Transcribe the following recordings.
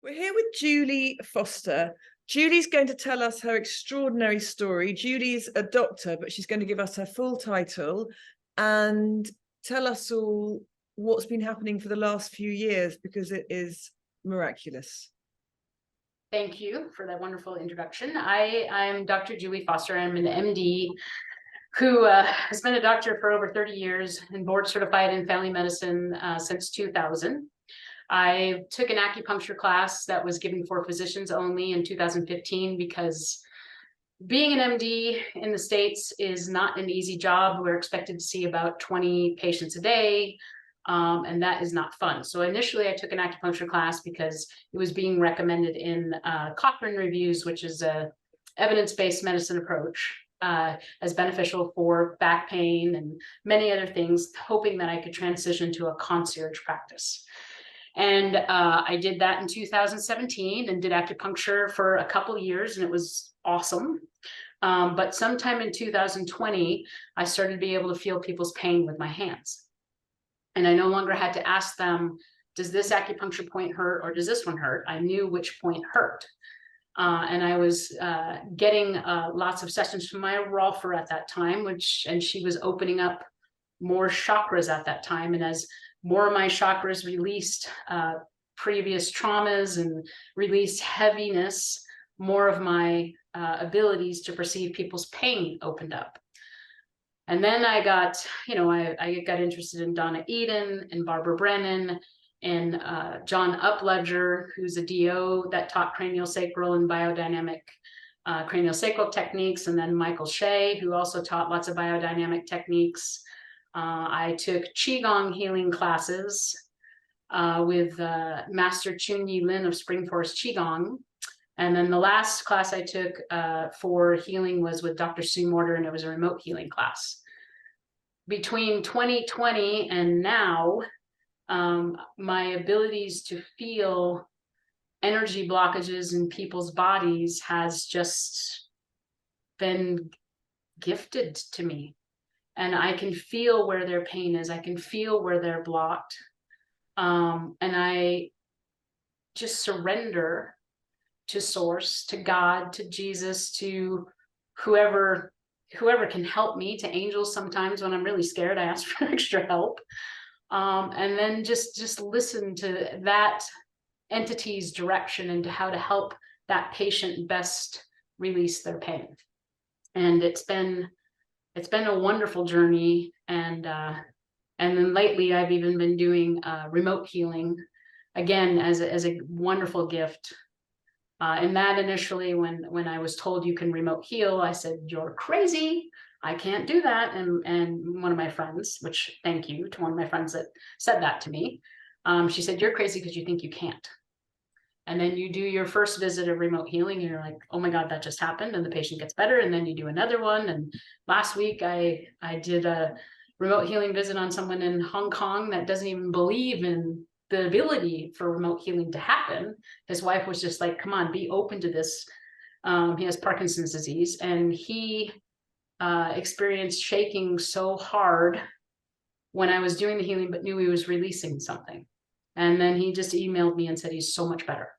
We're here with Julie Foster. Julie's going to tell us her extraordinary story. Julie's a doctor, but she's going to give us her full title and tell us all what's been happening for the last few years, because it is miraculous. Thank you for that wonderful introduction. I'm Dr. Julie Foster. I'm an MD who has been a doctor for over 30 years and board certified in family medicine since 2000. I took an acupuncture class that was given for physicians only in 2015 because being an MD in the States is not an easy job. We're expected to see about 20 patients a day, and that is not fun. So initially I took an acupuncture class because it was being recommended in Cochrane reviews, which is a evidence-based medicine approach, as beneficial for back pain and many other things, hoping that I could transition to a concierge practice. And I did that in 2017 and did acupuncture for a couple of years, and it was awesome. But sometime in 2020, I started to be able to feel people's pain with my hands. And I no longer had to ask them, does this acupuncture point hurt or does this one hurt? I knew which point hurt. And I was getting lots of sessions from my urologist at that time, and she was opening up more chakras at that time. And as more of my chakras released previous traumas and released heaviness, more of my abilities to perceive people's pain opened up. And then I got, I got interested in Donna Eden and Barbara Brennan and John Upledger, who's a DO that taught craniosacral and biodynamic craniosacral techniques, and then Michael Shea, who also taught lots of biodynamic techniques. I took Qigong healing classes with Master Chun-Yi Lin of Spring Forest Qigong. And then the last class I took for healing was with Dr. Sue Morter, and it was a remote healing class. Between 2020 and now, my abilities to feel energy blockages in people's bodies has just been gifted to me. And I can feel where their pain is. I can feel where they're blocked. And I just surrender to source, to God, to Jesus, to whoever can help me, to angels. Sometimes when I'm really scared, I ask for extra help. And then just listen to that entity's direction and to how to help that patient best release their pain. And it's been a wonderful journey. And then lately I've even been doing remote healing again as a wonderful gift. And that initially, when I was told you can remote heal, I said, you're crazy. I can't do that. And one of my friends, which thank you to one of my friends that said that to me, she said, you're crazy because you think you can't. And then you do your first visit of remote healing and you're like, oh my God, that just happened. And the patient gets better. And then you do another one. And last week I did a remote healing visit on someone in Hong Kong that doesn't even believe in the ability for remote healing to happen. His wife was just like, come on, be open to this. He has Parkinson's disease, and he experienced shaking so hard when I was doing the healing, but knew he was releasing something. And then he just emailed me and said he's so much better.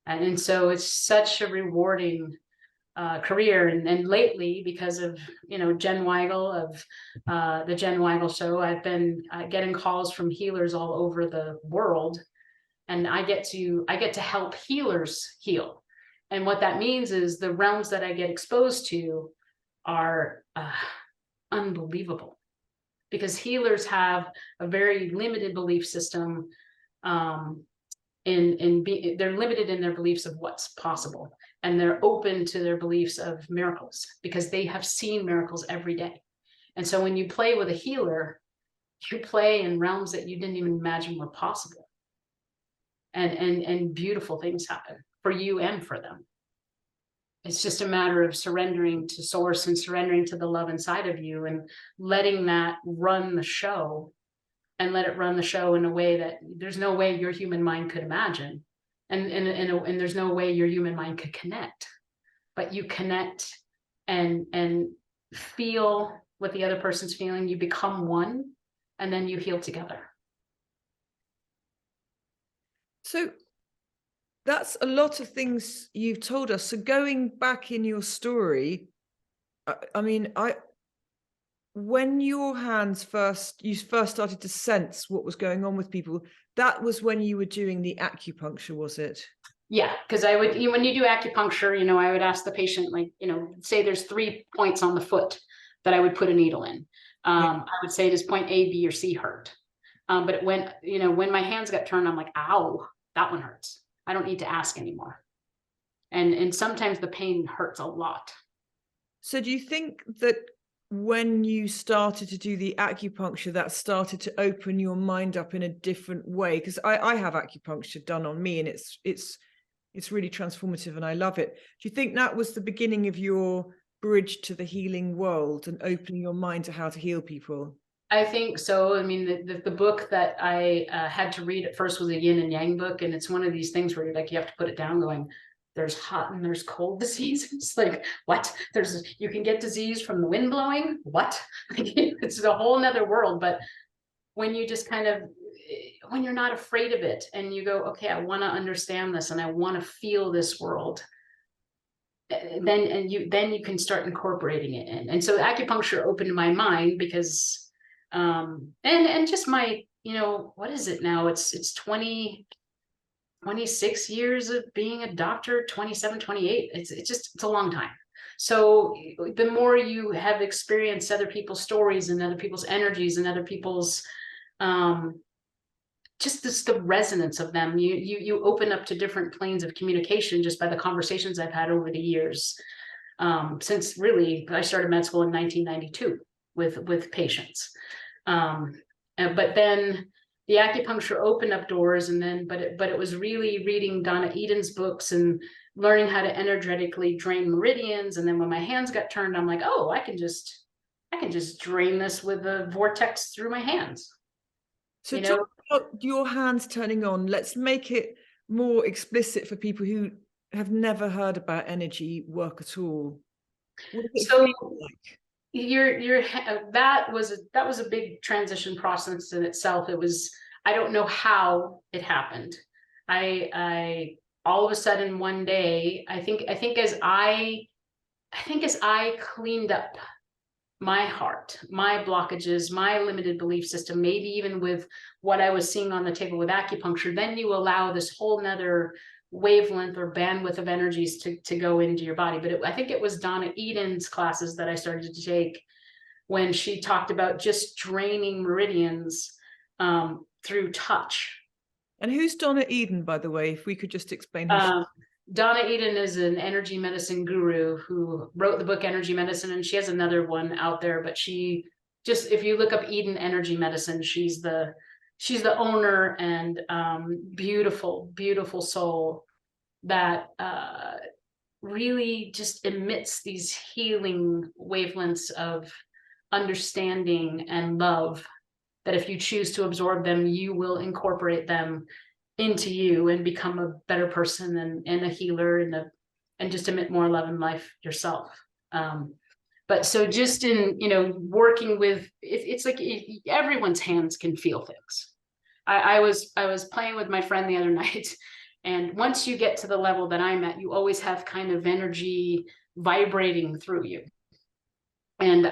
And so it's such a rewarding career. And lately, because of Jen Weigel of the Jen Weigel Show, I've been getting calls from healers all over the world, and I get to help healers heal. And what that means is the realms that I get exposed to are unbelievable, because healers have a very limited belief system. They're limited in their beliefs of what's possible, and they're open to their beliefs of miracles because they have seen miracles every day. And so when you play with a healer, you play in realms that you didn't even imagine were possible, and beautiful things happen for you and for them. It's just a matter of surrendering to source and surrendering to the love inside of you and letting that run the show, and let it run the show in a way that there's no way your human mind could imagine. And there's no way your human mind could connect, but you connect and feel what the other person's feeling. You become one, and then you heal together. So that's a lot of things you've told us. So going back in your story, I mean, when your hands you first started to sense what was going on with people, that was when you were doing the acupuncture, was it? Yeah, because I would, when you do acupuncture, I would ask the patient, like, say there's 3 points on the foot that I would put a needle in. I would say, does point A, B, or C hurt? But when my hands got turned, I'm like, ow, that one hurts. I don't need to ask anymore. And sometimes the pain hurts a lot. So do you think that when you started to do the acupuncture, that started to open your mind up in a different way? Because I have acupuncture done on me, and it's really transformative and I love it. Do you think that was the beginning of your bridge to the healing world and opening your mind to how to heal people? I think so. I mean, the book that I had to read at first was a yin and yang book. And it's one of these things where you're like, you have to put it down going, there's hot and there's cold disease. It's like, what? You can get disease from the wind blowing. What? It's a whole nother world. But when you just when you're not afraid of it and you go, okay, I want to understand this and I want to feel this world, then you can start incorporating it in. And so acupuncture opened my mind because and just my, what is it now? It's 26 years of being a doctor, 27, 28. It's a long time. So the more you have experienced other people's stories and other people's energies and other people's just the resonance of them, you open up to different planes of communication just by the conversations I've had over the years. Since really I started med school in 1992 with patients. But then the acupuncture opened up doors, and then but it was really reading Donna Eden's books and learning how to energetically drain meridians. And then when my hands got turned, I'm like, oh, I can just drain this with a vortex through my hands. So talk about your hands turning on. Let's make it more explicit for people who have never heard about energy work at all. What does it feel like? That was a big transition process in itself. It was, I don't know how it happened. I all of a sudden one day, I think as I cleaned up my heart, my blockages, my limited belief system, maybe even with what I was seeing on the table with acupuncture, then you allow this whole nother wavelength or bandwidth of energies to go into your body. But I think it was Donna Eden's classes that I started to take when she talked about just draining meridians through touch. And who's Donna Eden, by the way, if we could just explain who Donna Eden is an energy medicine guru who wrote the book Energy Medicine, and she has another one out there, but she just, if you look up Eden Energy Medicine, she's the owner, and beautiful, beautiful soul that really just emits these healing wavelengths of understanding and love, that if you choose to absorb them, you will incorporate them into you and become a better person and a healer and just emit more love and life yourself. But so just in, working with, it's like everyone's hands can feel things. I was playing with my friend the other night, and once you get to the level that I'm at, you always have kind of energy vibrating through you. And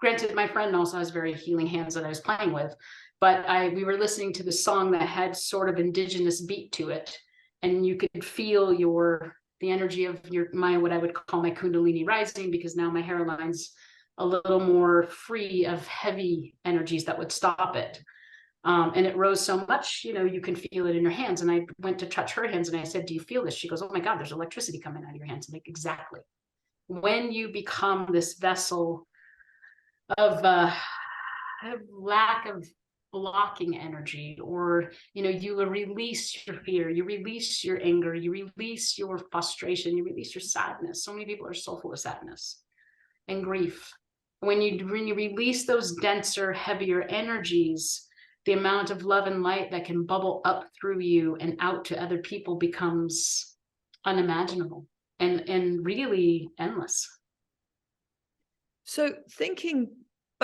granted, my friend also has very healing hands that I was playing with, but we were listening to the song that had sort of indigenous beat to it, and you could feel the energy of what I would call my Kundalini rising, because now my hairline's a little more free of heavy energies that would stop it. And it rose so much, you can feel it in your hands. And I went to touch her hands and I said, do you feel this? She goes, oh my God, there's electricity coming out of your hands. I'm like, exactly. When you become this vessel of lack of blocking energy, or you release your fear, you release your anger, you release your frustration, you release your sadness. So many people are so full of sadness and grief. When you release those denser, heavier energies, the amount of love and light that can bubble up through you and out to other people becomes unimaginable and really endless. So thinking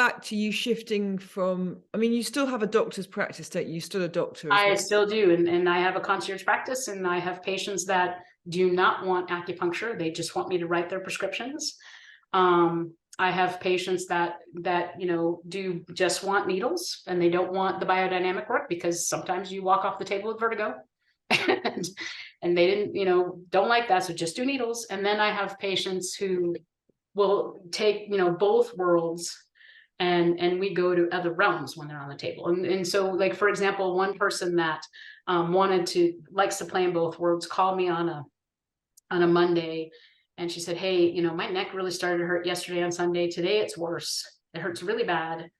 back to you shifting from, I mean, you still have a doctor's practice, don't you? You're still a doctor as I well. still do. And I have a concierge practice, and I have patients that do not want acupuncture. They just want me to write their prescriptions. I have patients that do just want needles, and they don't want the biodynamic work, because sometimes you walk off the table with vertigo and they didn't, don't like that. So just do needles. And then I have patients who will take, both worlds, and we go to other realms when they're on the table. And so, like, for example, one person that likes to play in both worlds called me on a Monday, and she said, hey, my neck really started to hurt yesterday on Sunday. Today it's worse. It hurts really bad.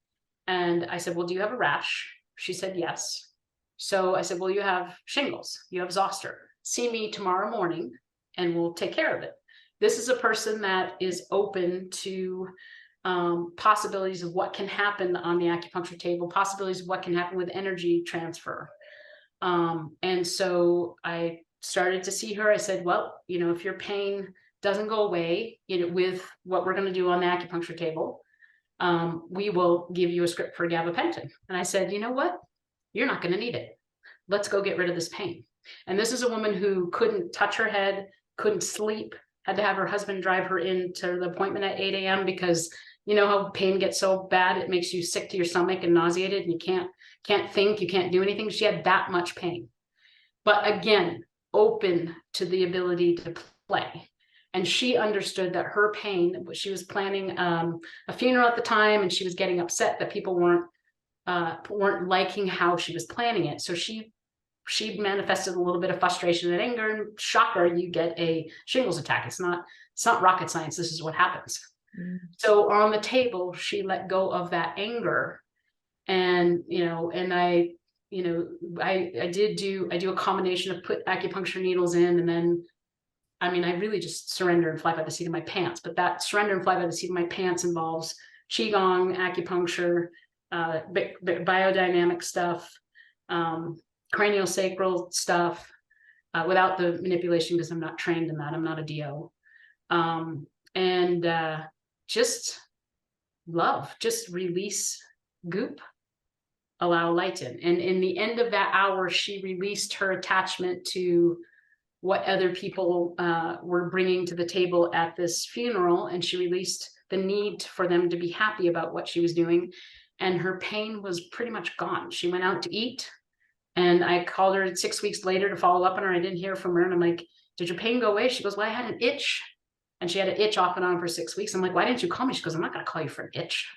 And I said, well, do you have a rash? She said, yes. So I said, well, you have shingles, you have zoster. See me tomorrow morning and we'll take care of it. This is a person that is open to possibilities of what can happen on the acupuncture table, possibilities of what can happen with energy transfer. And so I started to see her. I said, well, if your pain doesn't go away, with what we're going to do on the acupuncture table, we will give you a script for gabapentin. And I said, you know what? You're not going to need it. Let's go get rid of this pain. And this is a woman who couldn't touch her head, couldn't sleep, had to have her husband drive her into the appointment at 8 a.m. because you know how pain gets so bad, it makes you sick to your stomach and nauseated, and you can't think, you can't do anything. She had that much pain. But again, open to the ability to play. And she understood that her pain, she was planning a funeral at the time, and she was getting upset that people weren't liking how she was planning it. So she manifested a little bit of frustration and anger, and shocker, you get a shingles attack. It's not rocket science. This is what happens. So on the table, she let go of that anger. And, and I do a combination of put acupuncture needles in, and then, I really just surrender and fly by the seat of my pants. But that surrender and fly by the seat of my pants involves Qigong, acupuncture, biodynamic stuff, craniosacral stuff, without the manipulation, because I'm not trained in that. I'm not a DO. And just love, just release goop, allow light in. And in the end of that hour, she released her attachment to what other people were bringing to the table at this funeral. And she released the need for them to be happy about what she was doing. And her pain was pretty much gone. She went out to eat, and I called her 6 weeks later to follow up on her. I didn't hear from her. And I'm like, did your pain go away? She goes, well, I had an itch. And she had an itch off and on for 6 weeks. I'm like, why didn't you call me? She goes, I'm not going to call you for an itch.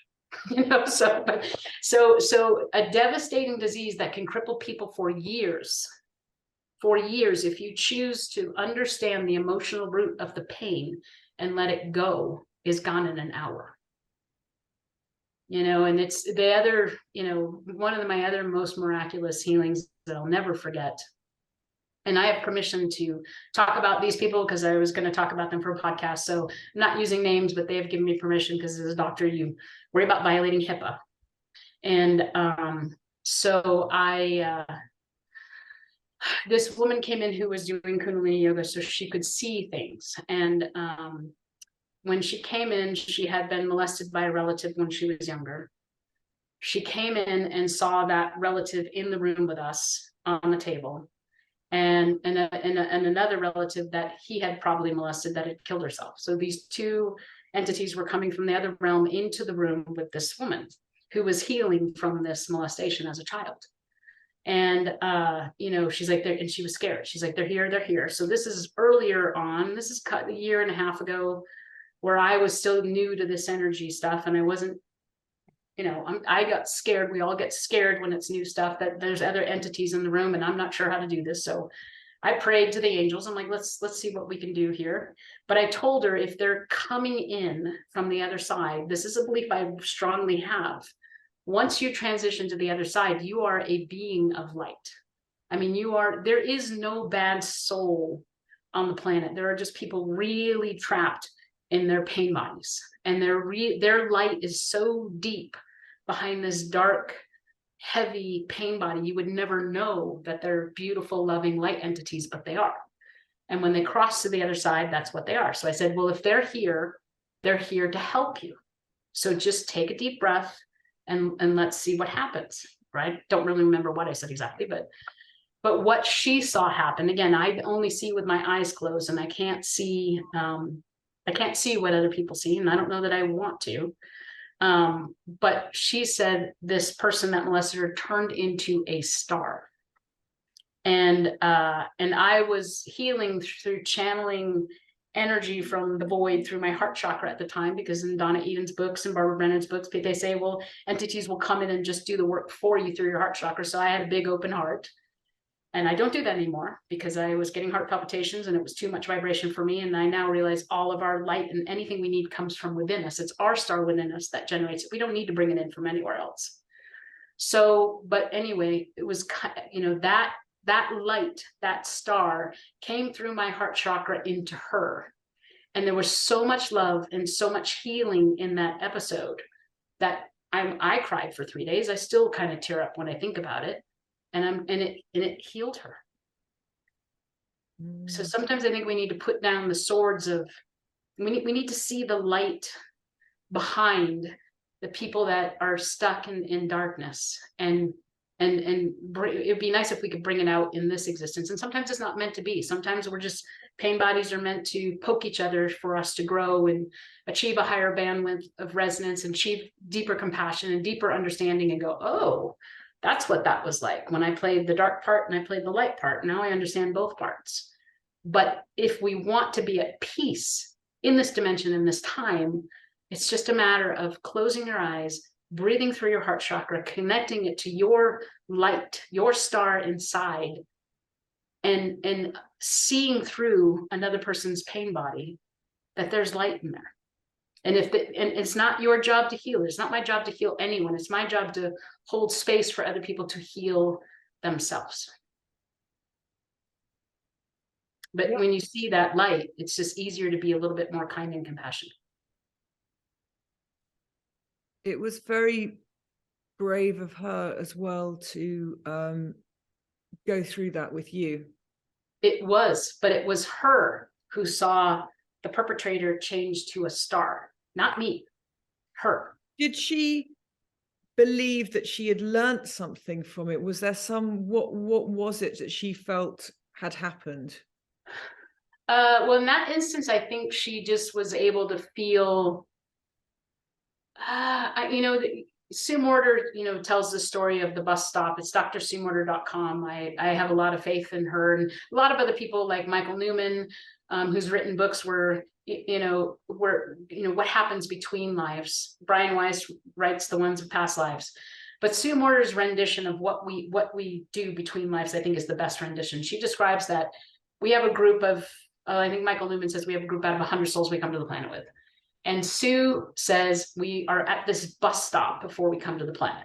So a devastating disease that can cripple people for years, if you choose to understand the emotional root of the pain and let it go, is gone in an hour. And it's the other, one of my other most miraculous healings that I'll never forget. And I have permission to talk about these people because I was going to talk about them for a podcast. So I'm not using names, but they have given me permission, because as a doctor, you worry about violating HIPAA. And so this woman came in who was doing Kundalini yoga so she could see things. And when she came in, she had been molested by a relative when she was younger. She came in and saw that relative in the room with us on the table. And another relative that he had probably molested that had killed herself. So these two entities were coming from the other realm into the room with this woman who was healing from this molestation as a child. And, she's like, and she was scared. She's like, they're here. So this is earlier on. This is cut a year and a half ago, where I was still new to this energy stuff. And I wasn't, I got scared. We all get scared when it's new stuff, that there's other entities in the room, and I'm not sure how to do this. So I prayed to the angels. I'm like, let's see what we can do here. But I told her, if they're coming in from the other side, this is a belief I strongly have. Once you transition to the other side, you are a being of light. There is no bad soul on the planet. There are just people really trapped in their pain bodies, and their light is so deep behind this dark, heavy pain body. You would never know that they're beautiful, loving light entities, but they are. And when they cross to the other side, that's what they are. So I said, well, if they're here to help you. So just take a deep breath and let's see what happens, right? Don't really remember what I said exactly, but what she saw happen, again, I only see with my eyes closed, and I can't see what other people see, and I don't know that I want to. But she said this person that molested her turned into a star. And I was healing through channeling energy from the void through my heart chakra at the time, because in Donna Eden's books and Barbara Brennan's books, they say, well, entities will come in and just do the work for you through your heart chakra. So I had a big open heart. And I don't do that anymore because I was getting heart palpitations and it was too much vibration for me. And I now realize all of our light and anything we need comes from within us. It's our star within us that generates it. We don't need to bring it in from anywhere else. So, but anyway, it was, that light, that star came through my heart chakra into her. And there was so much love and so much healing in that episode that I cried for 3 days. I still kind of tear up when I think about it. And it healed her. So sometimes I think we need to put down the swords of, we need to see the light behind the people that are stuck in darkness, and it'd be nice if we could bring it out in this existence. And sometimes it's not meant to be. Sometimes we're just, pain bodies are meant to poke each other for us to grow and achieve a higher bandwidth of resonance and achieve deeper compassion and deeper understanding, and go, oh, that's what that was like when I played the dark part and I played the light part. Now I understand both parts. But if we want to be at peace in this dimension, in this time, it's just a matter of closing your eyes, breathing through your heart chakra, connecting it to your light, your star inside, and seeing through another person's pain body that there's light in there. And and it's not your job to heal. It's not my job to heal anyone. It's my job to hold space for other people to heal themselves. But when you see that light, it's just easier to be a little bit more kind and compassionate. It was very brave of her as well to go through that with you. It was, but it was her who saw the perpetrator change to a star, not me, her. Did she believe that she had learnt something from it? Was there what was it that she felt had happened? Well, in that instance, I think she just was able to feel, Sue Morter, tells the story of the bus stop. It's drsumorter.com. I have a lot of faith in her, and a lot of other people like Michael Newman, who's written books where, what happens between lives. Brian Weiss writes the ones of past lives. But Sue Morter's rendition of what we do between lives, I think, is the best rendition. She describes that we have a group of, I think Michael Newman says we have a group out of 100 souls we come to the planet with. And Sue says we are at this bus stop before we come to the planet.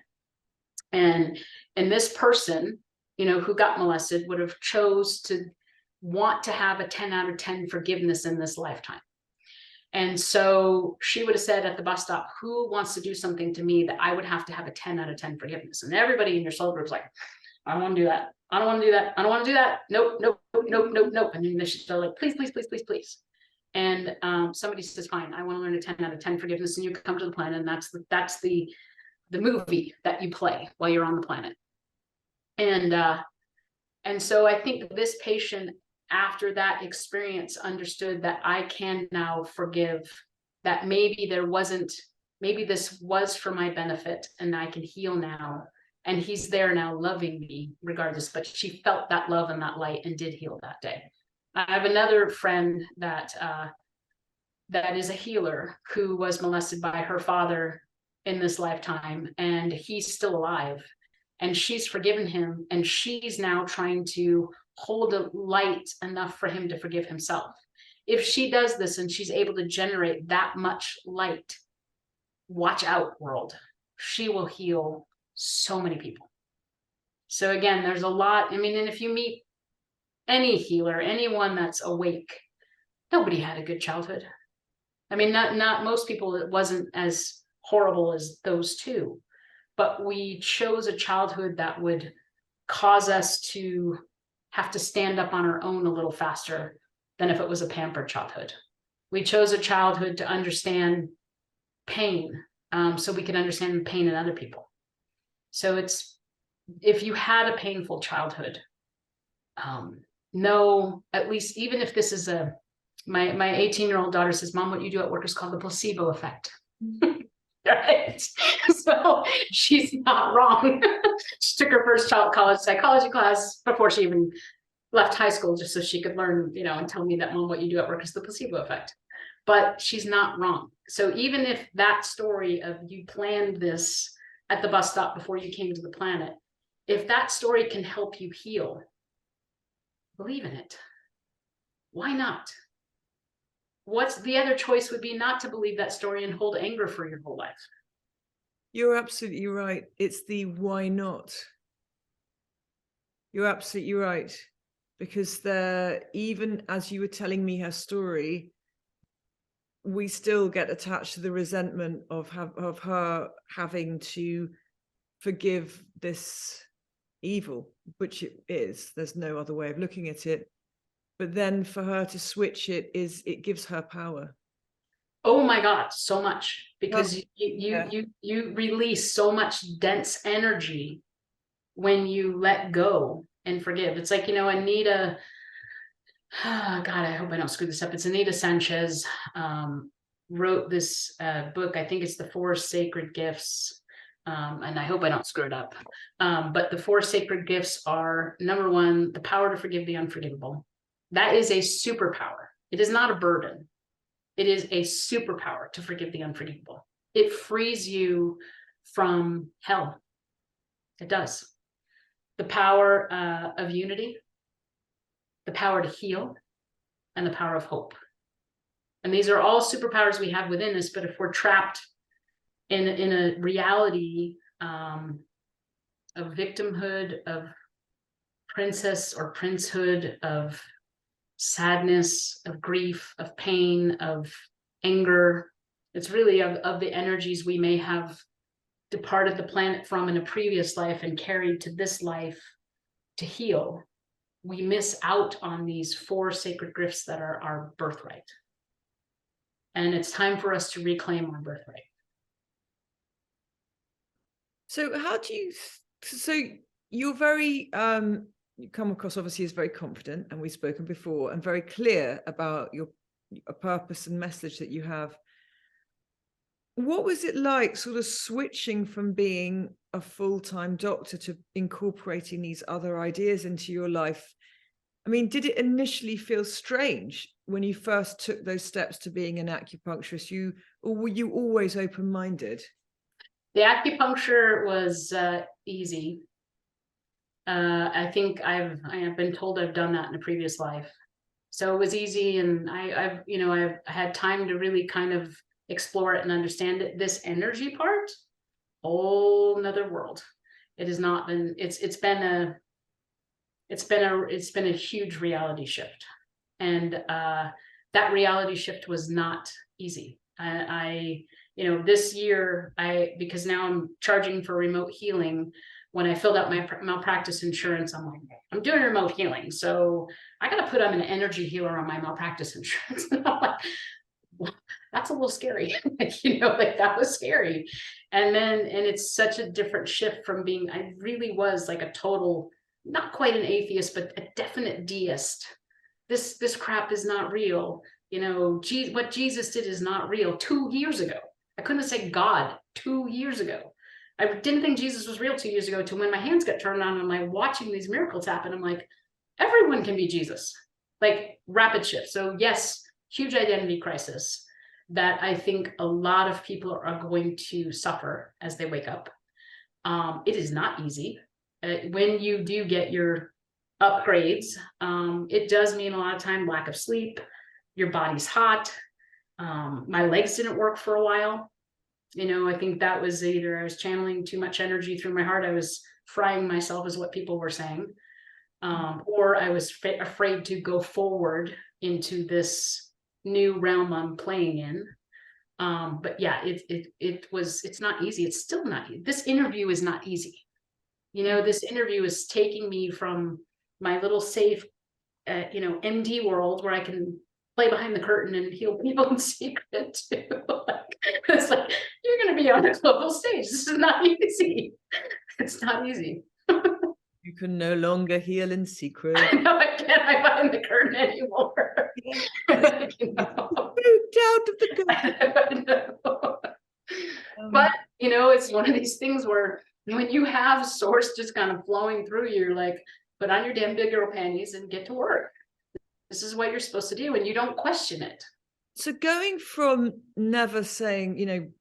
And this person, who got molested would have chose to want to have a 10 out of 10 forgiveness in this lifetime. And so she would have said at the bus stop, who wants to do something to me that I would have to have a 10 out of 10 forgiveness? And everybody in your soul group's like, I don't want to do that. I don't want to do that. I don't want to do that. Nope, nope, nope, nope, nope. And then they're like, please, please, please, please, please. And somebody says, fine, I want to learn a 10 out of 10 forgiveness, and you come to the planet, and that's the movie that you play while you're on the planet. And so I think this patient, after that experience, understood that I can now forgive, that maybe this was for my benefit, and I can heal now. And he's there now loving me regardless, but she felt that love and that light and did heal that day. I have another friend that is a healer who was molested by her father in this lifetime, and he's still alive, and she's forgiven him, and she's now trying to hold a light enough for him to forgive himself. If she does this and she's able to generate that much light, watch out, world. She will heal so many people. So again, there's a lot. And if you meet any healer, anyone that's awake, nobody had a good childhood. Not most people, it wasn't as horrible as those two, but we chose a childhood that would cause us to have to stand up on our own a little faster than if it was a pampered childhood. We chose a childhood to understand pain so we can understand the pain in other people. So it's, if you had a painful childhood, know, at least, even if this is my 18-year-old daughter says, Mom, what you do at work is called the placebo effect. Right? So she's not wrong. She took her first college psychology class before she even left high school, just so she could learn, and tell me that, Mom, what you do at work is the placebo effect. But she's not wrong. So even if that story of you planned this at the bus stop before you came to the planet, if that story can help you heal, believe in it. Why not? What's the other choice would be not to believe that story and hold anger for your whole life. You're absolutely right. It's the why not. You're absolutely right. Because even as you were telling me her story, we still get attached to the resentment of her having to forgive this evil, which it is. There's no other way of looking at it. But then for her to switch it gives her power. Oh my God, so much, because Yeah. you release so much dense energy when you let go and forgive. It's like, Anita, God, I hope I don't screw this up. It's Anita Sanchez, wrote this book. I think it's The Four Sacred Gifts. And I hope I don't screw it up. But the four sacred gifts are, number one, the power to forgive the unforgivable. That is a superpower. It is not a burden. It is a superpower to forgive the unforgivable. It frees you from hell. It does. The power of unity, the power to heal, and the power of hope. And these are all superpowers we have within us, but if we're trapped in a reality of victimhood, of princess or princehood, of sadness, of grief, of pain, of anger, it's really of the energies we may have departed the planet from in a previous life and carried to this life to heal. We miss out on these four sacred gifts that are our birthright. And it's time for us to reclaim our birthright. So you're very, you come across obviously as very confident, and we've spoken before, and very clear about your purpose and message that you have. What was it like sort of switching from being a full-time doctor to incorporating these other ideas into your life? I mean, did it initially feel strange when you first took those steps to being an acupuncturist? Or were you always open-minded? The acupuncture was easy. I think I have been told I've done that in a previous life, so it was easy, and I've had time to really kind of explore it and understand it. This energy part, whole nother world. It has not been. It's been a huge reality shift, and that reality shift was not easy. This year, because now I'm charging for remote healing. When I filled out my malpractice insurance, I'm like, I'm doing remote healing, so I got to put an energy healer on my malpractice insurance. And I'm like, well, that's a little scary. That was scary. And it's such a different shift from being, I really was like a total, not quite an atheist, but a definite deist. This crap is not real. What Jesus did is not real. 2 years ago, I couldn't have said God 2 years ago. I didn't think Jesus was real 2 years ago, to when my hands got turned on and I'm like watching these miracles happen. I'm like, everyone can be Jesus. Like, rapid shift. So yes, huge identity crisis that I think a lot of people are going to suffer as they wake up. It is not easy. When you do get your upgrades, it does mean a lot of time lack of sleep, your body's hot. My legs didn't work for a while. I think that was either I was channeling too much energy through my heart, I was frying myself, is what people were saying, or I was afraid to go forward into this new realm I'm playing in. But yeah, it's not easy. It's still not easy. This interview is not easy. This interview is taking me from my little safe, MD world where I can play behind the curtain and heal people in secret too. It's like, you're gonna be on a global stage. This is not easy. It's not easy. You can no longer heal in secret. No, I can't hide behind the curtain anymore. You know? Moved out of the curtain. But you know, it's one of these things where when you have source just kind of flowing through you, you're like, put on your damn big girl panties and get to work. This is what you're supposed to do, and you don't question it. So going from never saying,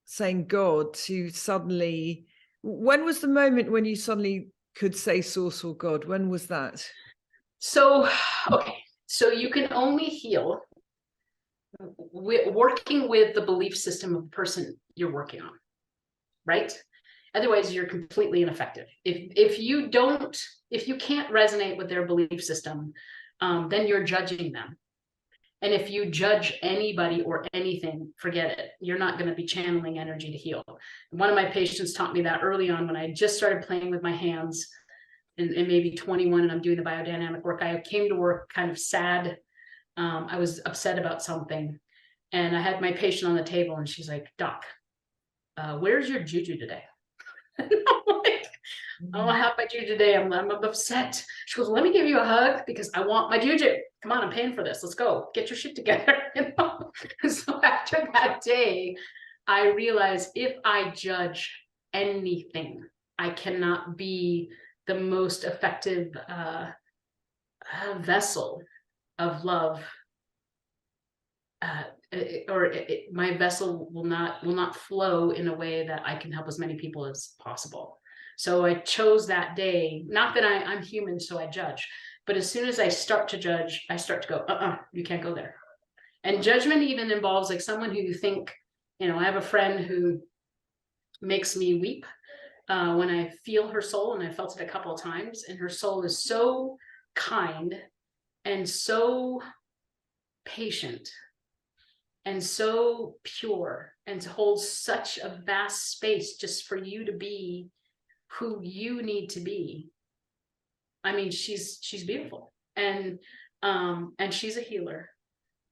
saying God to suddenly, when was the moment when you suddenly could say source or God? When was that? So, okay, so you can only heal working with the belief system of the person you're working on, right? Otherwise, you're completely ineffective. If you can't resonate with their belief system, then you're judging them. And if you judge anybody or anything, forget it. You're not going to be channeling energy to heal. One of my patients taught me that early on when I just started playing with my hands, and maybe 21, and I'm doing the biodynamic work. I came to work kind of sad. I was upset about something, and I had my patient on the table, and she's like, "Doc, where's your juju today?" And I'm like, "I don't have my juju today. I'm upset." She goes, "Let me give you a hug because I want my juju. Come on, I'm paying for this. Let's go. Get your shit together." You know? So after that day, I realized if I judge anything, I cannot be the most effective vessel of love, my vessel will not flow in a way that I can help as many people as possible. So I chose that day, not that I'm human, so I judge, but as soon as I start to judge, I start to go, you can't go there. And judgment even involves like someone who you think, I have a friend who makes me weep when I feel her soul, and I felt it a couple of times, and her soul is so kind and so patient and so pure, and to hold such a vast space just for you to be who you need to be. I mean, she's beautiful, and she's a healer,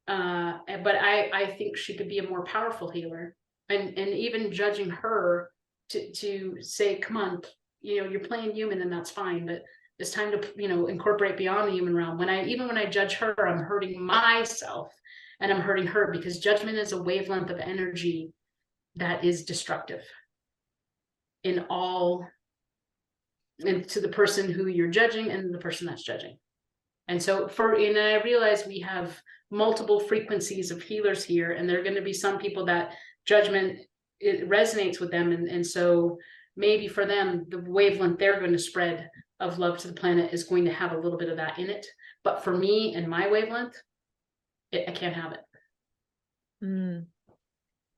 but I think she could be a more powerful healer, and even judging her to say, come on, you're playing human, and that's fine, but it's time to incorporate beyond the human realm. When I judge her, I'm hurting myself, and I'm hurting her, because judgment is a wavelength of energy that is destructive and to the person who you're judging and the person that's judging. And so and I realize we have multiple frequencies of healers here, and there are going to be some people that judgment, it resonates with them, and so maybe for them the wavelength they're going to spread of love to the planet is going to have a little bit of that in it. But for me and my wavelength, I can't have it.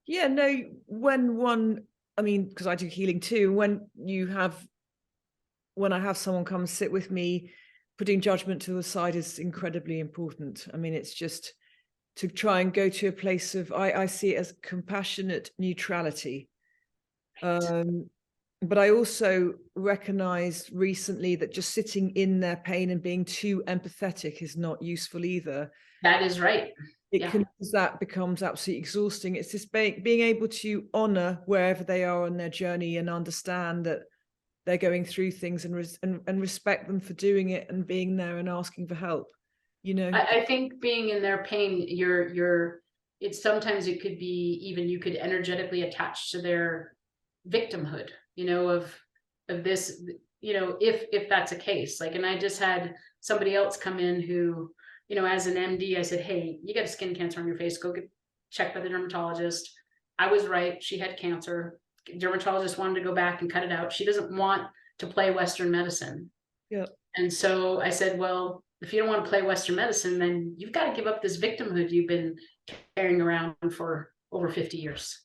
Yeah, no, because I do healing too, when I have someone come sit with me, putting judgment to the side is incredibly important. I mean, it's just to try and go to a place of, I see it as compassionate neutrality. But I also recognized recently that just sitting in their pain and being too empathetic is not useful either. That is right. That becomes absolutely exhausting. It's just being able to honor wherever they are on their journey and understand that they're going through things, and respect them for doing it and being there and asking for help. I think being in their pain, sometimes it could be even, you could energetically attach to their victimhood, of this, if that's a case. Like, and I just had somebody else come in who, as an MD, I said, hey, you got a skin cancer on your face, go get checked by the dermatologist. I was right, she had cancer. Dermatologist wanted to go back and cut it out. She doesn't want to play Western medicine. Yeah. And so I said, well, if you don't want to play Western medicine, then you've got to give up this victimhood you've been carrying around for over 50 years.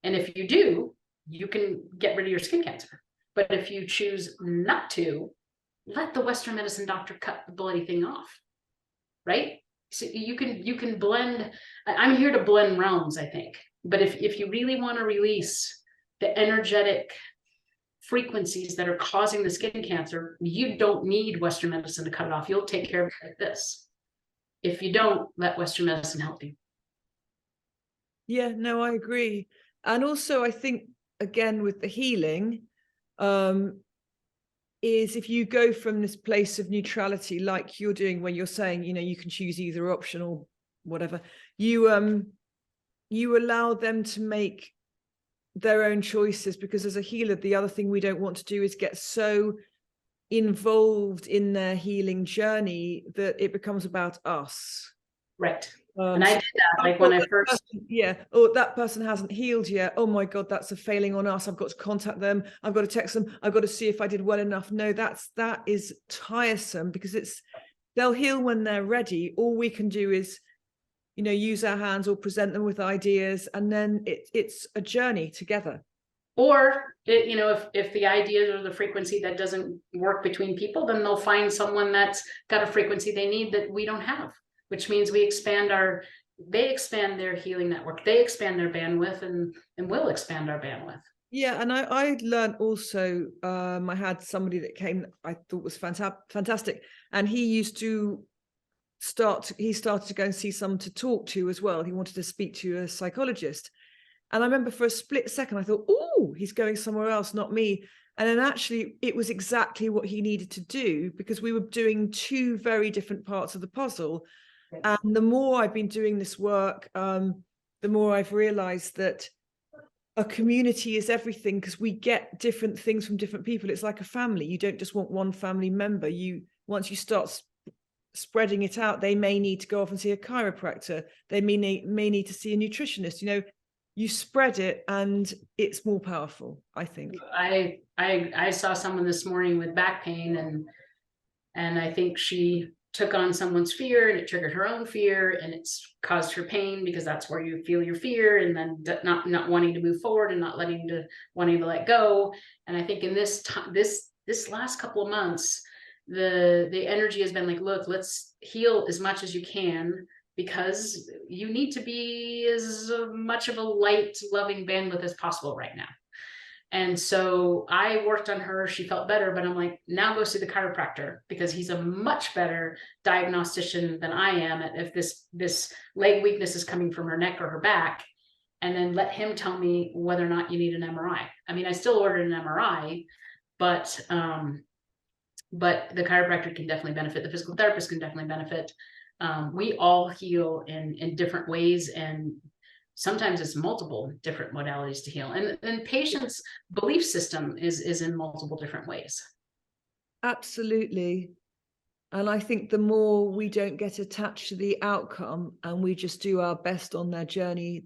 And if you do, you can get rid of your skin cancer. But if you choose not to, let the Western medicine doctor cut the bloody thing off, right? So you can blend. I'm here to blend realms, I think. But if you really want to release the energetic frequencies that are causing the skin cancer, you don't need Western medicine to cut it off. You'll take care of it like this. If you don't, let Western medicine help you. Yeah, no, I agree. And also, I think, again, with the healing, is if you go from this place of neutrality, like you're doing, where you're saying, you know, you can choose either option or whatever, you allow them to make their own choices, because as a healer, the other thing we don't want to do is get so involved in their healing journey that it becomes about us. Right. And I So, did that, like when I first, yeah, or that person hasn't healed yet. Oh my God, that's a failing on us. I've got to contact them. I've got to text them. I've got to see if I did well enough. No, that is tiresome, because they'll heal when they're ready. All we can do is, you know, use our hands or present them with ideas, and then it's a journey together. or you know, if the ideas or the frequency that doesn't work between people, then they'll find someone that's got a frequency they need that we don't have, which means we expand they expand their healing network, they expand their bandwidth, and we'll expand our bandwidth. Yeah, and I learned also, I had somebody that came that I thought was fantastic, and he started to go and see someone to talk to as well. He wanted to speak to a psychologist. And I remember for a split second, I thought, oh, he's going somewhere else, not me. And then actually it was exactly what he needed to do, because we were doing two very different parts of the puzzle. And the more I've been doing this work, the more I've realized that a community is everything, because we get different things from different people. It's like a family. You don't just want one family member. Once you start spreading it out, they may need to go off and see a chiropractor. They may need to see a nutritionist. You know, you spread it and it's more powerful, I think. I saw someone this morning with back pain, and I think she took on someone's fear, and it triggered her own fear, and it's caused her pain, because that's where you feel your fear, and then not wanting to move forward and not wanting to let go. And I think in this last couple of months, the energy has been like, look, let's heal as much as you can, because you need to be as much of a light, loving bandwidth as possible right now. And so I worked on her, she felt better, but I'm like, now go see the chiropractor, because he's a much better diagnostician than I am at if this leg weakness is coming from her neck or her back, and then let him tell me whether or not you need an MRI. I mean, I still ordered an MRI, but the chiropractor can definitely benefit. The physical therapist can definitely benefit. We all heal in different ways, and sometimes it's multiple different modalities to heal. And patients' belief system is in multiple different ways. Absolutely. And I think the more we don't get attached to the outcome and we just do our best on their journey,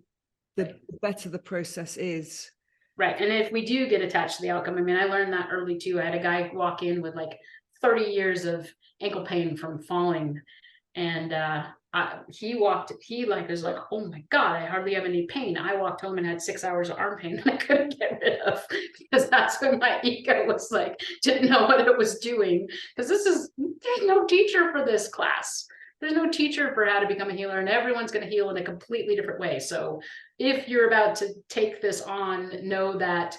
the better the process is. Right. And if we do get attached to the outcome, I mean, I learned that early too. I had a guy walk in with like 30 years of ankle pain from falling. And he was like, oh my God, I hardly have any pain. I walked home and had 6 hours of arm pain that I couldn't get rid of, because that's when my ego was like, didn't know what it was doing. Because there's no teacher for this class. There's no teacher for how to become a healer, and everyone's going to heal in a completely different way. So if you're about to take this on, know that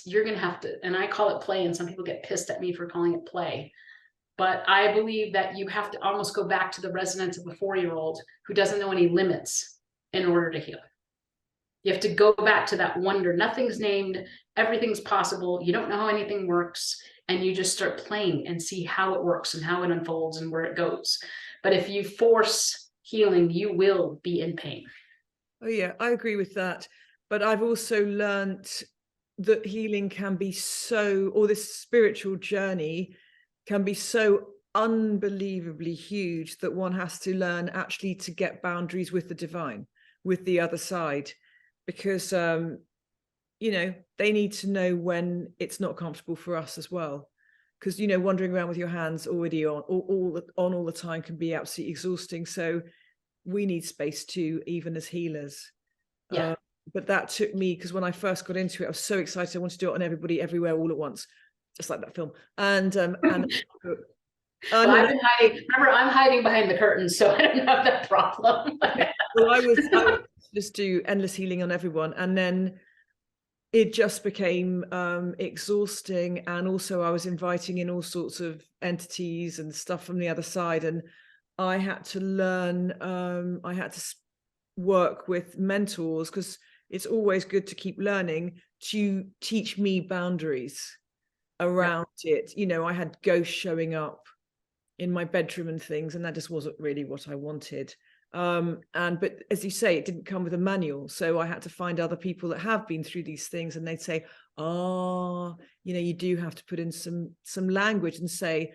you're going to have to, and I call it play, and some people get pissed at me for calling it play. But I believe that you have to almost go back to the resonance of a 4-year-old who doesn't know any limits in order to heal. You have to go back to that wonder. Nothing's named, everything's possible. You don't know how anything works, and you just start playing and see how it works and how it unfolds and where it goes. But if you force healing, you will be in pain. Oh yeah, I agree with that. But I've also learnt that healing can be or this spiritual journey can be so unbelievably huge that one has to learn actually to get boundaries with the divine, with the other side, because you know, they need to know when it's not comfortable for us as well. Because, you know, wandering around with your hands already on all the time can be absolutely exhausting. So we need space too, even as healers. Yeah. But that took me, because when I first got into it, I was so excited. I wanted to do it on everybody, everywhere, all at once, just like that film. And well, I've been hiding. Remember, I'm hiding behind the curtains, so I don't have that problem. Well, I would just do endless healing on everyone, and then it just became exhausting. And also I was inviting in all sorts of entities and stuff from the other side, and I had to learn, I had to work with mentors, because it's always good to keep learning to teach me boundaries around it. You know, I had ghosts showing up in my bedroom and things, and that just wasn't really what I wanted. But as you say, it didn't come with a manual, so I had to find other people that have been through these things, and they'd say, oh, you know, you do have to put in some language and say,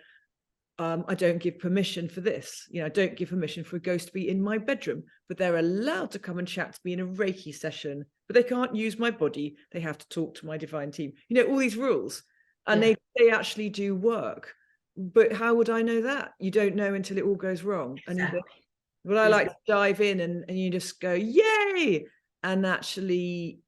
I don't give permission for this. You know, I don't give permission for a ghost to be in my bedroom, but they're allowed to come and chat to me in a Reiki session, but they can't use my body. They have to talk to my divine team. You know, all these rules, and they actually do work. But how would I know that? You don't know until it all goes wrong. Exactly. But I like to dive in and you just go, yay! And actually,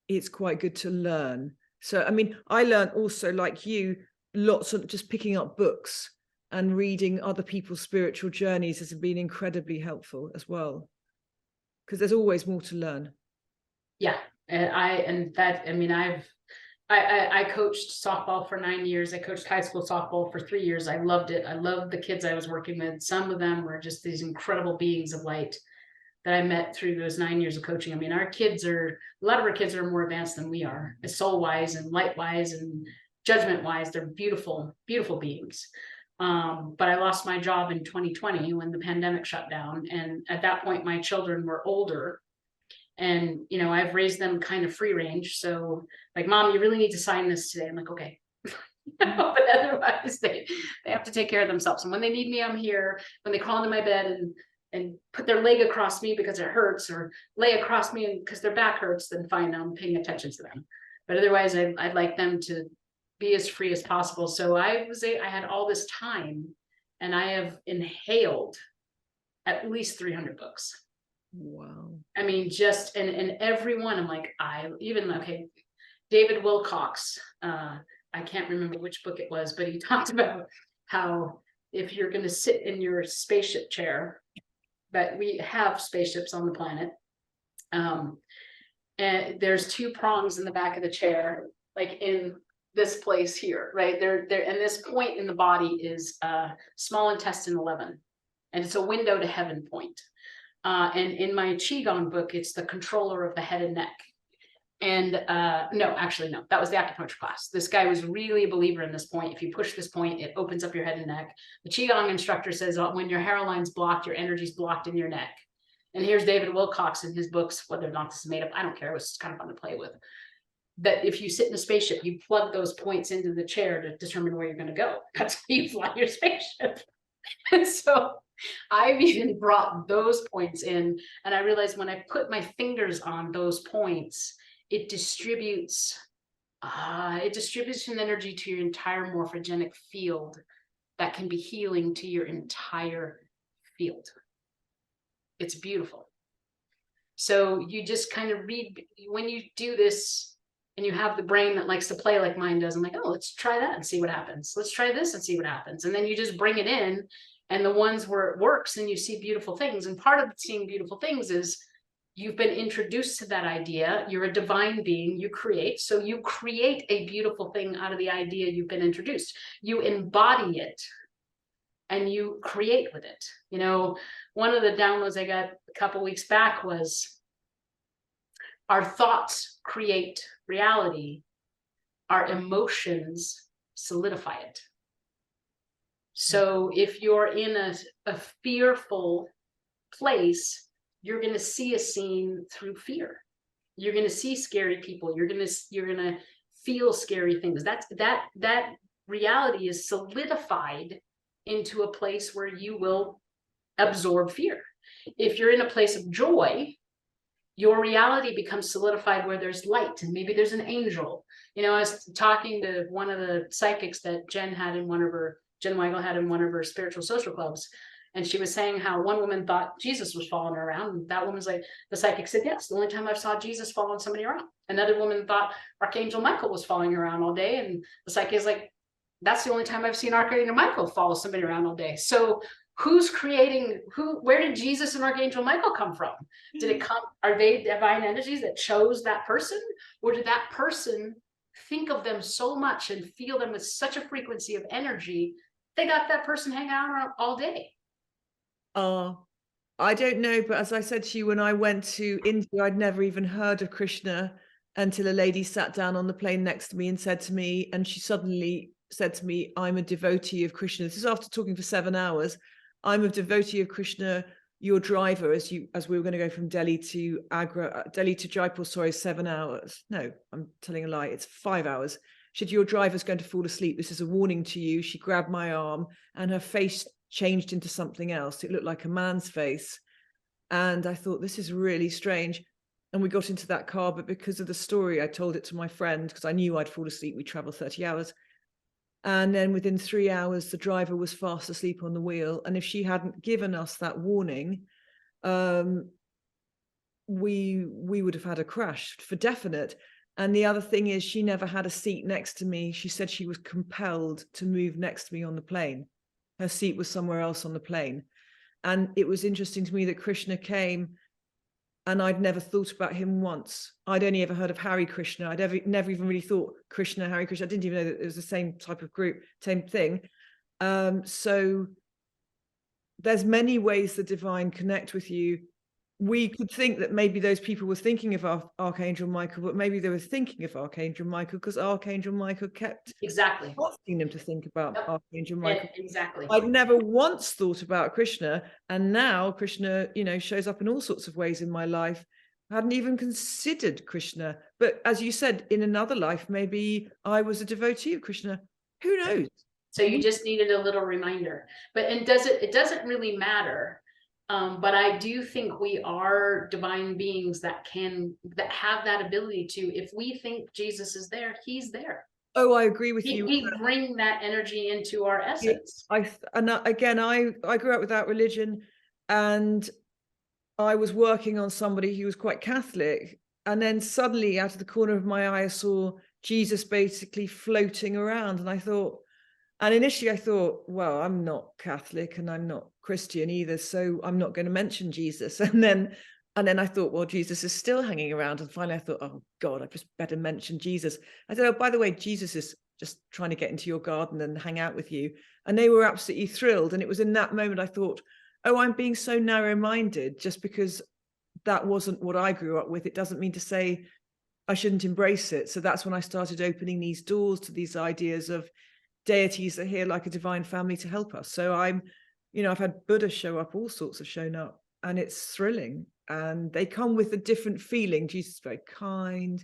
it's quite good to learn. So, I mean, I learned also, like you, lots of just picking up books and reading other people's spiritual journeys has been incredibly helpful as well, because there's always more to learn. Yeah, I coached softball for 9 years. I coached high school softball for 3 years. I loved it. I loved the kids I was working with. Some of them were just these incredible beings of light that I met through those 9 years of coaching. I mean, a lot of our kids are more advanced than we are, soul-wise and light-wise and judgment-wise. They're beautiful, beautiful beings. But I lost my job in 2020 when the pandemic shut down. And at that point, my children were older. And, you know, I've raised them kind of free range. So like, Mom, you really need to sign this today. I'm like, okay. But otherwise they have to take care of themselves. And when they need me, I'm here. When they crawl into my bed and put their leg across me because it hurts, or lay across me because their back hurts, then fine, I'm paying attention to them. But otherwise, I'd like them to be as free as possible. So I had all this time, and I have inhaled at least 300 books. Wow. I mean, just, and everyone, I'm like, David Wilcox, I can't remember which book it was, but he talked about how if you're going to sit in your spaceship chair, that we have spaceships on the planet, and there's 2 prongs in the back of the chair, like in this place here, right there, and this point in the body is small intestine 11, and it's a window to heaven point. And in my Qigong book, it's the controller of the head and neck. And no, that was the acupuncture class. This guy was really a believer in this point. If you push this point, it opens up your head and neck. The Qigong instructor says, when your hairline's blocked, your energy's blocked in your neck. And here's David Wilcox in his books, whether or not this is made up, I don't care. It was just kind of fun to play with. That if you sit in a spaceship, you plug those points into the chair to determine where you're going to go. That's how you fly your spaceship. And so I've even brought those points in, and I realized when I put my fingers on those points, it distributes an energy to your entire morphogenic field that can be healing to your entire field. It's beautiful. So you just kind of read, when you do this and you have the brain that likes to play like mine does, I'm like, oh, let's try that and see what happens. Let's try this and see what happens. And then you just bring it in, and the ones where it works and you see beautiful things. And part of seeing beautiful things is you've been introduced to that idea. You're a divine being, you create. So you create a beautiful thing out of the idea you've been introduced. You embody it and you create with it. You know, one of the downloads I got a couple weeks back was, our thoughts create reality. Our emotions solidify it. So if you're in a fearful place, you're going to see a scene through fear. You're going to see scary people. You're going to feel scary things. That reality is solidified into a place where you will absorb fear. If you're in a place of joy, your reality becomes solidified where there's light, and maybe there's an angel. You know, I was talking to one of the psychics that Jen Weigel had in one of her spiritual social clubs. And she was saying how one woman thought Jesus was following her around. And that woman's like, the psychic said, yes, the only time I've saw Jesus following somebody around. Another woman thought Archangel Michael was following her around all day. And the psychic is like, that's the only time I've seen Archangel Michael follow somebody around all day. So who's creating, where did Jesus and Archangel Michael come from? Are they divine energies that chose that person? Or did that person think of them so much and feel them with such a frequency of energy, they got that person hanging out all day? I don't know, but as I said to you, when I went to India, I'd never even heard of Krishna until a lady sat down on the plane next to me and said to me, and she suddenly said to me, I'm a devotee of Krishna. This is after talking for 7 hours. I'm a devotee of Krishna. Your driver, as we were going to go from Delhi to Delhi to Jaipur, sorry, 7 hours. No, I'm telling a lie. It's 5 hours. She said, your driver's going to fall asleep. This is a warning to you. She grabbed my arm and her face changed into something else. It looked like a man's face. And I thought, this is really strange. And we got into that car, but because of the story, I told it to my friend because I knew I'd fall asleep. We traveled 30 hours. And then within 3 hours, the driver was fast asleep on the wheel. And if she hadn't given us that warning, we would have had a crash for definite. And the other thing is, she never had a seat next to me. She said she was compelled to move next to me on the plane. Her seat was somewhere else on the plane. And it was interesting to me that Krishna came, and I'd never thought about him once. I'd only ever heard of Hare Krishna. I'd never even really thought Krishna, Hare Krishna. I didn't even know that it was the same type of group, same thing. So there's many ways the divine connect with you. We could think that maybe those people were thinking of Archangel Michael, but maybe they were thinking of Archangel Michael because Archangel Michael kept Exactly. asking them to think about Archangel Michael. Exactly. I'd never once thought about Krishna, and now Krishna, shows up in all sorts of ways in my life. I hadn't even considered Krishna, but as you said, in another life, maybe I was a devotee of Krishna. Who knows? So you just needed a little reminder. But it doesn't really matter. But I do think we are divine beings that have that ability to, if we think Jesus is there, he's there. Oh, I agree with you. We bring that energy into our essence. I grew up without religion, and I was working on somebody who was quite Catholic, and then suddenly out of the corner of my eye I saw Jesus basically floating around, and initially I thought, well, I'm not Catholic and I'm not Christian either, so I'm not going to mention Jesus. And then I thought, well, Jesus is still hanging around. And finally I thought, oh God, I just better mention Jesus. I said, oh, by the way, Jesus is just trying to get into your garden and hang out with you. And they were absolutely thrilled. And it was in that moment I thought, oh, I'm being so narrow-minded just because that wasn't what I grew up with. It doesn't mean to say I shouldn't embrace it. So that's when I started opening these doors to these ideas of deities that are here like a divine family to help us. So I've had Buddha show up, all sorts have shown up, and it's thrilling. And they come with a different feeling. Jesus is very kind,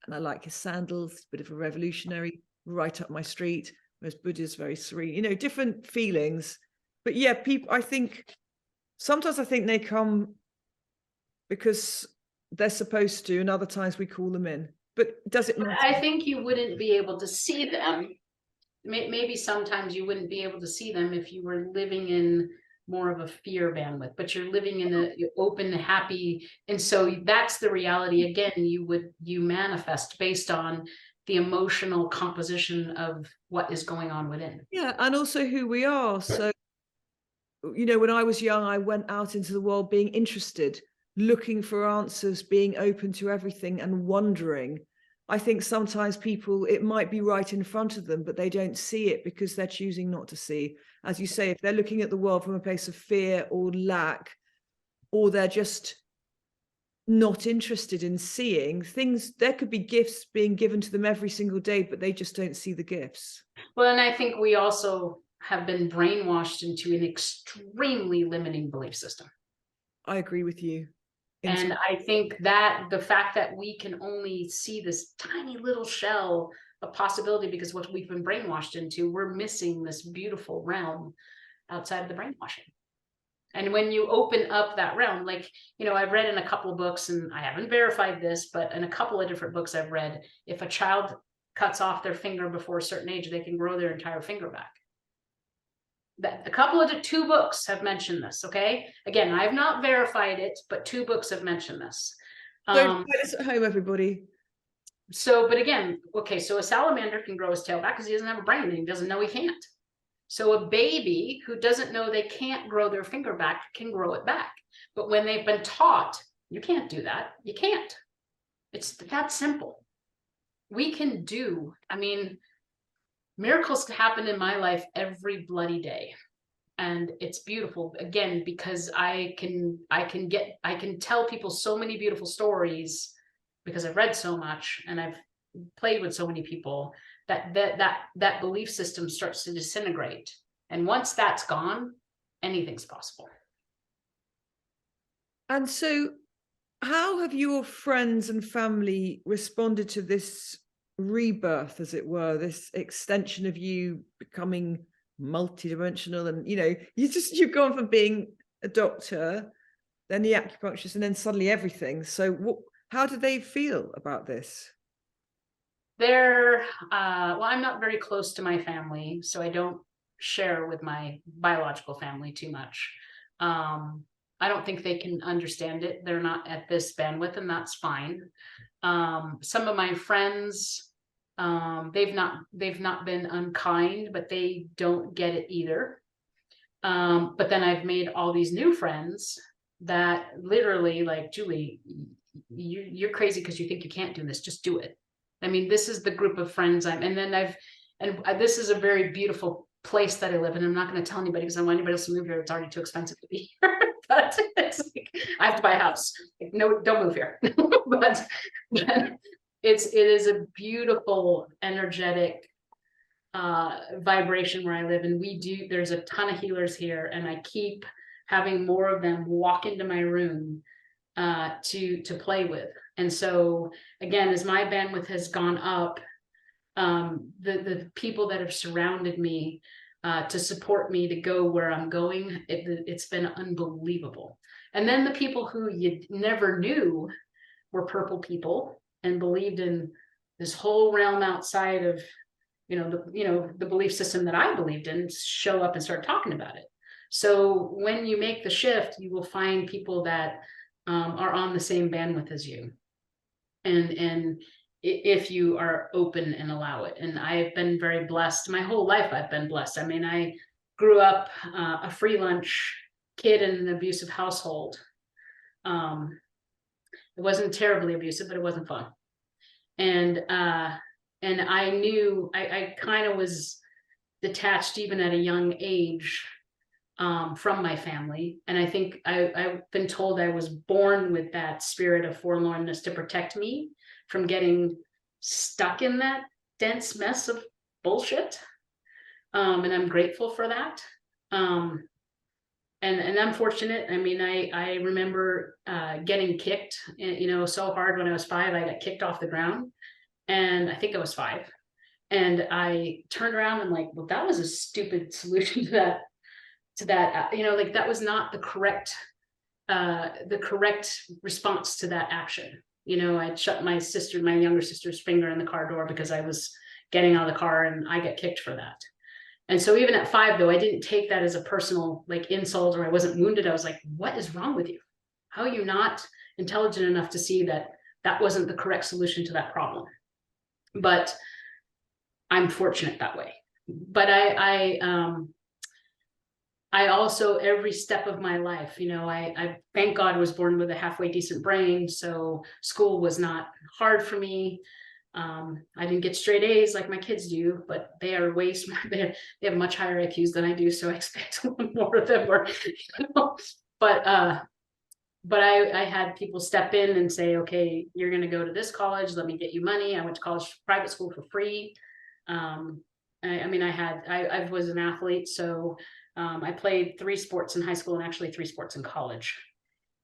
and I like his sandals, a bit of a revolutionary, right up my street, whereas Buddha is very serene, different feelings. But yeah, sometimes I think they come because they're supposed to, and other times we call them in. But does it matter? I think you wouldn't be able to see them. Maybe sometimes you wouldn't be able to see them if you were living in more of a fear bandwidth, but you're living in an open, happy. And so that's the reality. Again, you manifest based on the emotional composition of what is going on within. Yeah, and also who we are. So, when I was young, I went out into the world being interested, looking for answers, being open to everything and wondering. I think sometimes people, it might be right in front of them, but they don't see it because they're choosing not to see. As you say, if they're looking at the world from a place of fear or lack, or they're just not interested in seeing things, there could be gifts being given to them every single day, but they just don't see the gifts. Well, and I think we also have been brainwashed into an extremely limiting belief system. I agree with you. And I think that the fact that we can only see this tiny little shell of possibility because what we've been brainwashed into, we're missing this beautiful realm outside of the brainwashing. And when you open up that realm, I've read in a couple of books, and I haven't verified this, but in a couple of different books I've read, if a child cuts off their finger before a certain age, they can grow their entire finger back. Two books have mentioned this. Okay, again, I've not verified it, but 2 books have mentioned this. Don't try this at home, everybody. So, but again, okay, so a salamander can grow his tail back because he doesn't have a brain and he doesn't know he can't. So a baby who doesn't know they can't grow their finger back can grow it back. But when they've been taught, you can't do that, you can't. It's that simple. We can do, miracles happen in my life every bloody day. And it's beautiful, again, because I can tell people so many beautiful stories because I've read so much and I've played with so many people, that belief system starts to disintegrate. And once that's gone, anything's possible. And so how have your friends and family responded to this rebirth, as it were, this extension of you becoming multidimensional? And, you know, you've gone from being a doctor, then the acupuncturist, and then suddenly everything. So how do they feel about this? They're, well, I'm not very close to my family, so I don't share with my biological family too much. I don't think they can understand it. They're not at this bandwidth, and that's fine. Some of my friends, they've not been unkind, but they don't get it either. But then I've made all these new friends that literally, like, Julie, you're crazy because you think you can't do this. Just do it. I mean, this is the group of friends this is a very beautiful place that I live in. I'm not going to tell anybody because I don't want anybody else to move here. It's already too expensive to be here. But it's like, I have to buy a house. Like, no, don't move here. but it is a beautiful, energetic vibration where I live, and there's a ton of healers here, and I keep having more of them walk into my room to play with. And so again, as my bandwidth has gone up, the people that have surrounded me to support me to go where I'm going, it's been unbelievable. And then the people who you never knew were purple people and believed in this whole realm outside of the belief system that I believed in, show up and start talking about it. So when you make the shift, you will find people that are on the same bandwidth as you. And if you are open and allow it. And I've been very blessed. My whole life I've been blessed. I mean, I grew up a free lunch kid in an abusive household. It wasn't terribly abusive, but it wasn't fun. And I knew I kind of was detached even at a young age from my family. And I think I've been told I was born with that spirit of forlornness to protect me from getting stuck in that dense mess of bullshit. And I'm grateful for that. And I'm fortunate. I mean, I remember getting kicked, so hard when I was 5. I got kicked off the ground, and I think I was 5. And I turned around and like, well, that was a stupid solution to that. Like that was not the correct response to that action. I'd shut my younger sister's finger in the car door because I was getting out of the car, and I got kicked for that. And so even at 5, though, I didn't take that as a personal like insult, or I wasn't wounded. I was like, what is wrong with you? How are you not intelligent enough to see that that wasn't the correct solution to that problem? But I'm fortunate that way. But I also, every step of my life, I thank God was born with a halfway decent brain. So school was not hard for me. I didn't get straight A's like my kids do, but they are way smart. They have much higher IQs than I do. So I expect more of them. But I had people step in and say, okay, you're going to go to this college. Let me get you money. I went to college, private school for free. I was an athlete. So I played 3 sports in high school and actually 3 sports in college.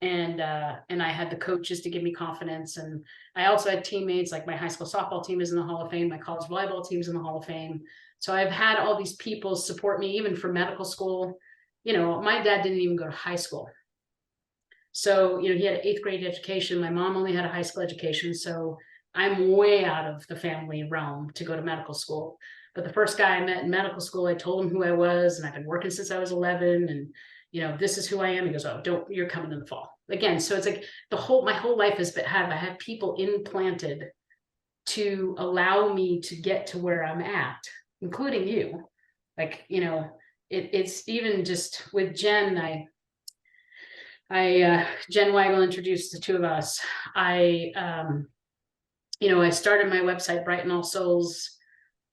And I had the coaches to give me confidence. And I also had teammates, like my high school softball team is in the Hall of Fame. My college volleyball team is in the Hall of Fame. So I've had all these people support me, even for medical school. My dad didn't even go to high school. So, he had an 8th grade education. My mom only had a high school education. So I'm way out of the family realm to go to medical school. But the first guy I met in medical school, I told him who I was, and I've been working since I was 11, and this is who I am. He goes, oh, you're coming in the fall again. So it's like my whole life I have people implanted to allow me to get to where I'm at, including you. Like, it's even just with Jen, Jen Weigel introduced the 2 of us. I started my website, Brighten All Souls,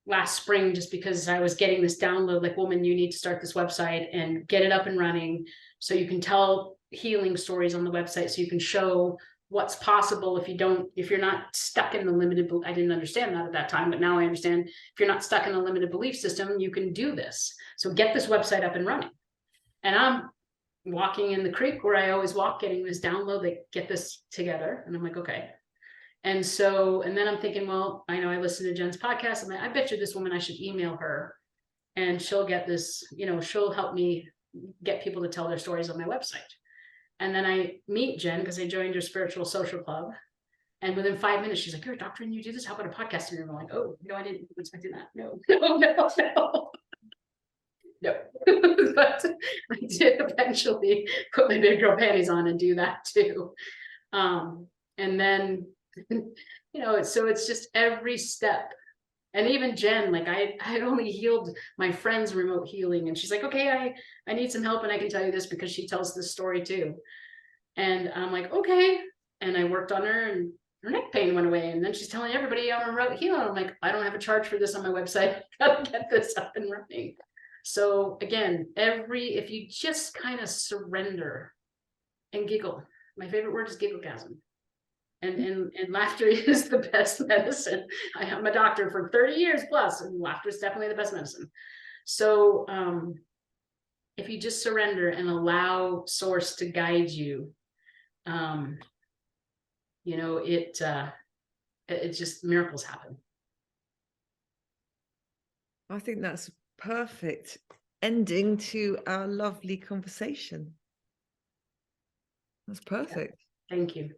last spring, just because I was getting this download, like, woman, you need to start this website and get it up and running so you can tell healing stories on the website, so you can show what's possible if you're not stuck in the limited, I didn't understand that at that time, but now I understand, if you're not stuck in a limited belief system, you can do this. So get this website up and running. And I'm walking in the creek where I always walk, getting this download, like, get this together. And I'm like, okay. And then I'm thinking, well, I know I listened to Jen's podcast. I'm like, I bet you this woman, I should email her and she'll get this, she'll help me get people to tell their stories on my website. And then I meet Jen because I joined her spiritual social club. And within 5 minutes, she's like, you're a doctor and you do this? How about a podcast? And I'm like, oh, no, I didn't expect that. No. No. But I did eventually put my big girl panties on and do that too. And then, so it's just every step. And even Jen, like, I had only healed my friend's remote healing. And she's like, okay, I need some help. And I can tell you this because she tells this story too. And I'm like, okay. And I worked on her and her neck pain went away. And then she's telling everybody I'm a remote healer. I'm like, I don't have a charge for this on my website. I gotta get this up and running. So again, if you just kind of surrender and giggle, my favorite word is gigglegasm. And laughter is the best medicine. I am a doctor for 30 years plus, and laughter is definitely the best medicine. So if you just surrender and allow source to guide you, it just, miracles happen. I think that's perfect ending to our lovely conversation. That's perfect. Yeah. Thank you.